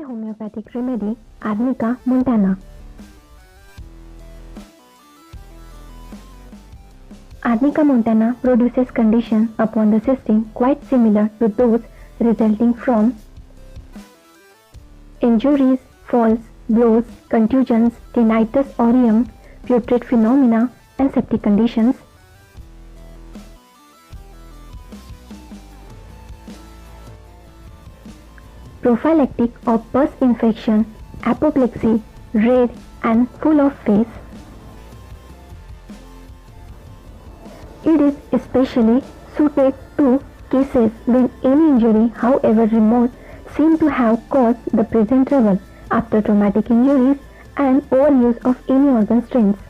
homeopathic remedy Arnica montana. Arnica montana produces conditions upon the system quite similar to those resulting from injuries, falls, blows, contusions, tinnitus aureum, putrid phenomena, and septic conditions. Prophylactic of pus infection, apoplexy, red and full of face. It is especially suited to cases when any injury, however remote, seems to have caused the present trouble after traumatic injuries and overuse of any organ strengths.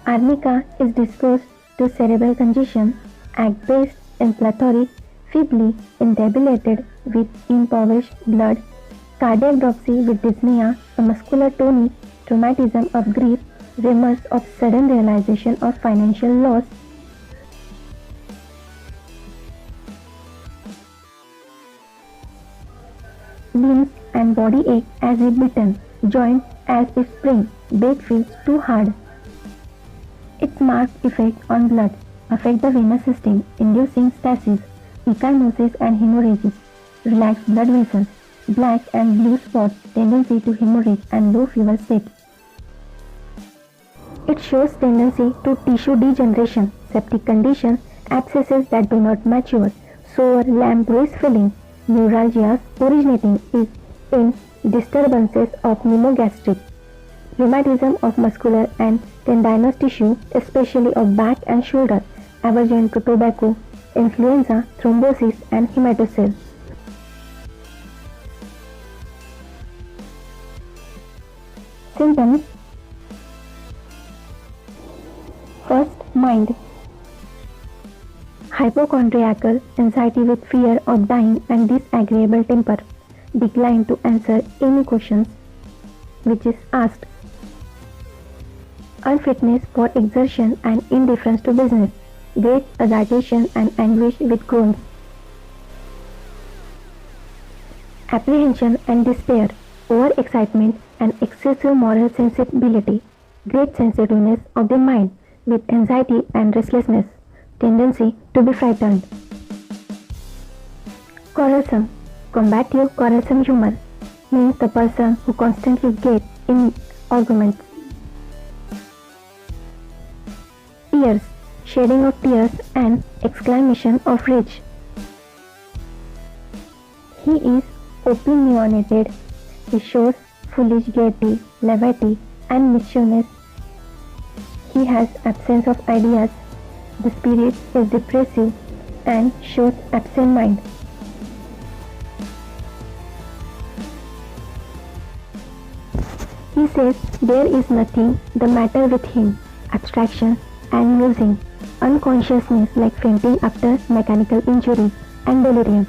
Arnica is disposed to cerebral congestion, act based in plethoric, feebly in debilitated with impoverished blood, cardiac dropsy with dyspnea, a muscular tonic, traumatism of grief, remorse of sudden realization of financial loss, limbs and body ache as if bitten, joint as if spring, bed feels too hard. Its marked effect on blood affect the venous system, inducing stasis, ecchymosis and hemorrhages, relaxed blood vessels, black and blue spots, tendency to hemorrhage and low fever state. It shows tendency to tissue degeneration, septic conditions, abscesses that do not mature, sore lamprey filling, neuralgias originating in disturbances of pneumogastric, rheumatism of muscular and tendinous tissue, especially of back and shoulder, aversion to tobacco, influenza, thrombosis and hematocele. Symptoms. First, mind. Hypochondriacal, anxiety with fear of dying and disagreeable temper, decline to answer any questions which is asked, unfitness for exertion and indifference to business, great agitation and anguish with groans, apprehension and despair, overexcitement and excessive moral sensibility, great sensitiveness of the mind with anxiety and restlessness, tendency to be frightened. Quarrelsome, combative quarrelsome humor, means the person who constantly gets in arguments. Tears, shedding of tears and exclamation of rage. He is opinionated. He shows foolish gaiety, levity and mischievousness. He has absence of ideas. The spirit is depressive and shows absent mind. He says there is nothing the matter with him, abstraction and musing, unconsciousness like fainting after mechanical injury and delirium.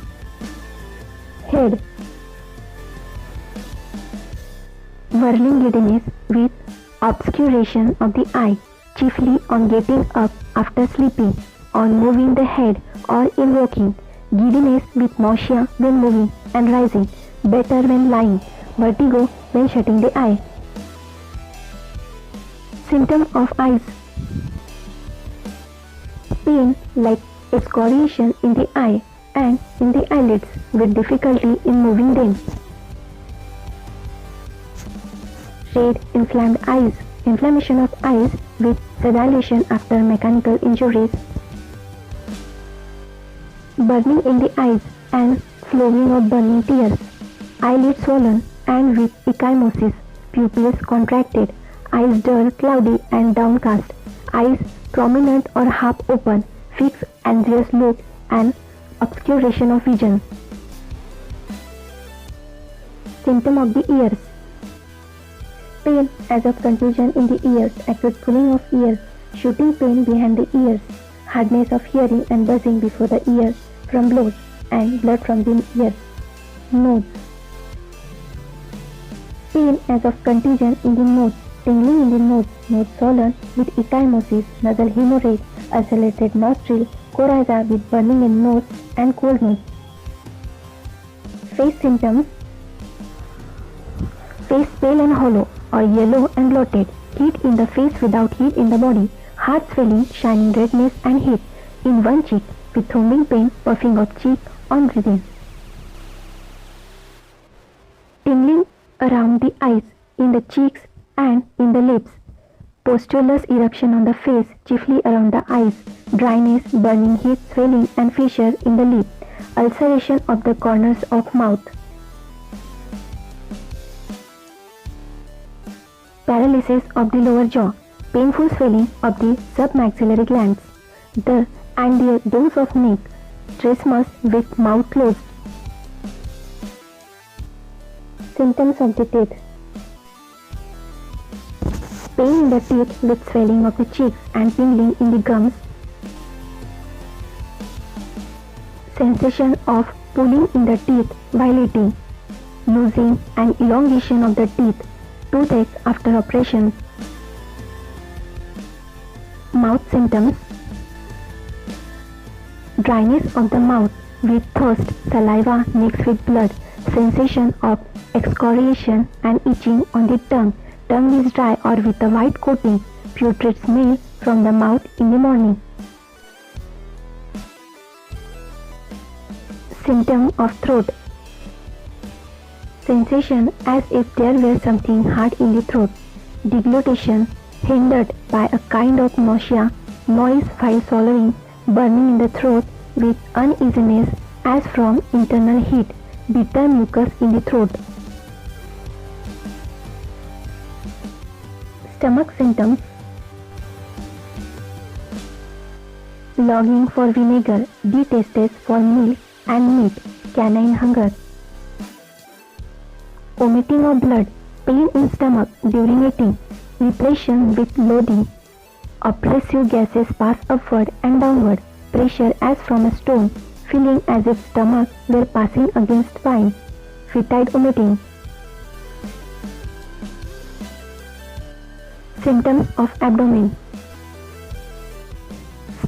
Head. Whirling giddiness with obscuration of the eye, chiefly on getting up after sleeping, on moving the head or in walking, giddiness with nausea when moving and rising, better when lying, vertigo when shutting the eye. Symptom of eyes. Pain like excoriation in the eye and in the eyelids with difficulty in moving them. Red inflamed eyes, inflammation of eyes with sedation after mechanical injuries. Burning in the eyes and flowing of burning tears. Eyelids swollen and with ecchymosis, pupils contracted, eyes dull, cloudy and downcast, eyes prominent or half open, fixed anxious look and obscuration of vision. Symptom of the ears. Pain as of contusion in the ears, acute pulling of ears, shooting pain behind the ears, hardness of hearing and buzzing before the ears from blows and blood from the ears. Nose. Pain as of contusion in the nose, tingling in the nose, nose swollen with ecchymosis, nasal hemorrhage, ulcerated nostril, coryza with burning in nose and cold nose. Face symptoms: face pale and hollow or yellow and bloated, heat in the face without heat in the body, heart swelling, shining redness and heat in one cheek with throbbing pain, puffing of cheek on breathing. Tingling around the eyes, in the cheeks and in the lips. Pustulous eruption on the face, chiefly around the eyes. Dryness, burning heat, swelling and fissure in the lip. Ulceration of the corners of mouth. Paralysis of the lower jaw. Painful swelling of the submaxillary glands. Those of neck. Trismus with mouth closed. Symptoms of the teeth. Pain in the teeth with swelling of the cheeks and tingling in the gums. Sensation of pulling in the teeth while eating. Losing and elongation of the teeth. Toothache after operation. Mouth symptoms. Dryness of the mouth with thirst, saliva mixed with blood. Sensation of excoriation and itching on the tongue. Tongue is dry or with a white coating. Putrid smell from the mouth in the morning. Symptom of throat. Sensation as if there were something hard in the throat. Deglutition hindered by a kind of nausea, noise while swallowing, burning in the throat with uneasiness as from internal heat, bitter mucus in the throat. Stomach symptoms. Longing for vinegar, distaste for milk and meat, canine hunger. Vomiting of blood, pain in stomach during eating, repression with loathing. Oppressive gases pass upward and downward, pressure as from a stone, feeling as if stomach were passing against spine. Fetid vomiting. Symptoms of abdomen.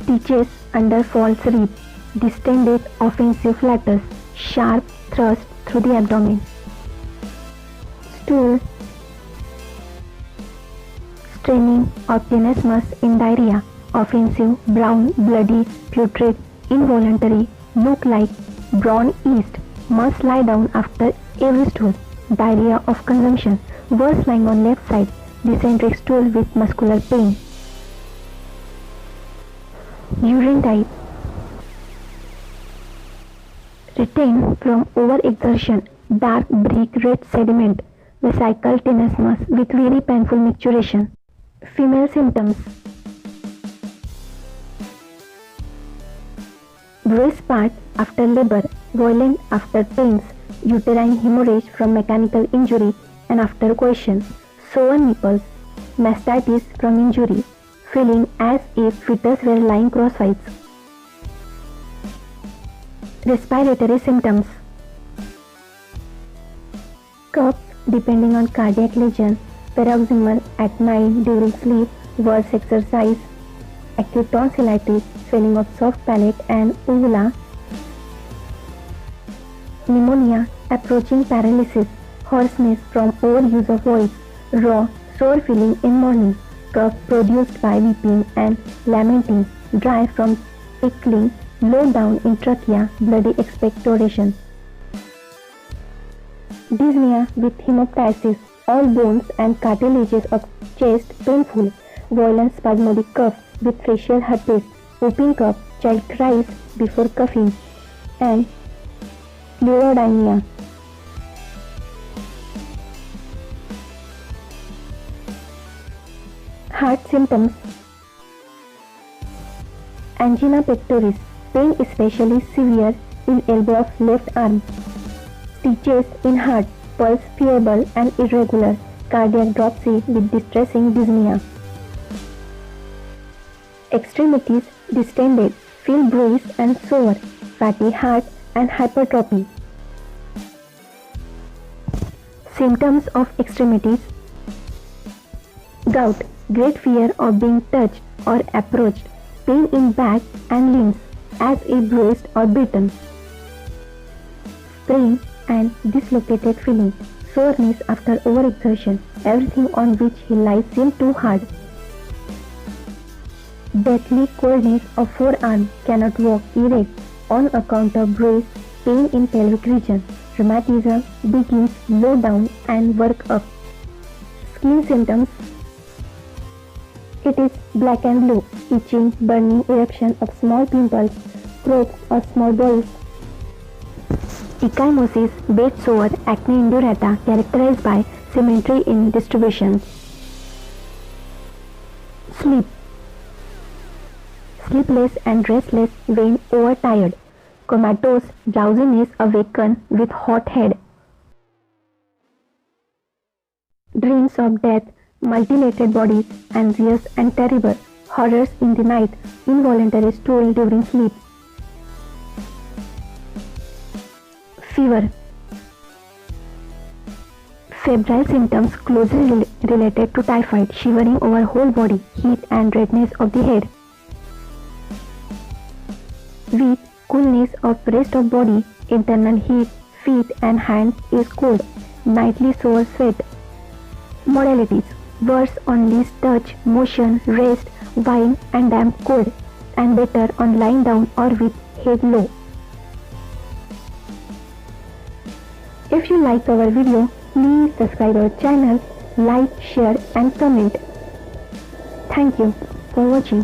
Stitches under false rib, distended offensive flatus, sharp thrust through the abdomen. Stool. Straining of tenesmus in diarrhea, offensive, brown, bloody, putrid, involuntary, look like brown yeast, must lie down after every stool. Diarrhea of consumption, worse lying on left side, dysenteric stool with muscular pain. Urine type. Retained from overexertion, dark brick red sediment, vesicle tenesmus with very painful micturition. Female symptoms. Breast part after labor, violent after pains, uterine hemorrhage from mechanical injury and after coition, sore nipples, mastitis from injury, feeling as if fetus were lying crosswise. Respiratory symptoms. Cough depending on cardiac lesion, paroxysmal at night during sleep, worse exercise, acute tonsillitis, swelling of soft palate and uvula, pneumonia, approaching paralysis, hoarseness from overuse of voice, raw, sore feeling in morning, cough produced by weeping and lamenting, dry from tickling, low down in trachea, bloody expectoration. Dyspnea with hemoptysis, all bones and cartilages of chest painful, violent spasmodic cough with facial herpes, whooping cough, child cries before coughing, and pleurodynia. Heart symptoms. Angina pectoris, pain especially severe in elbow of left arm. Stitches in heart, pulse feeble and irregular, cardiac dropsy with distressing dyspnea. Extremities distended, feel bruised and sore, fatty heart and hypertrophy. Symptoms of extremities. Gout, great fear of being touched or approached, pain in back and limbs as if bruised or bitten. Sprain and dislocated feeling, soreness after overexertion, everything on which he lies seems too hard. Deathly coldness of forearm, cannot walk erect on account of brace, pain in pelvic region. Rheumatism begins low down and work up. Skin symptoms. It is black and blue, itching, burning, eruption of small pimples, growths or small boils. Ecchymosis, bed sore, acne indurata characterized by symmetry in distribution. Sleep. Sleepless and restless when overtired. Comatose, drowsiness awaken with hot head. Dreams of death, mutilated bodies, anxious and terrible. Horrors in the night, involuntary stool during sleep. Fever. Febrile symptoms closely related to typhoid, shivering over whole body, heat and redness of the head. Weak, coolness of rest of body, internal heat, feet and hands is cold, nightly sore sweat. Modalities: worse on least touch, motion, rest, wine and damp cold, and better on lying down or with head low. If you like our video, please subscribe our channel, like, share and comment. Thank you for watching.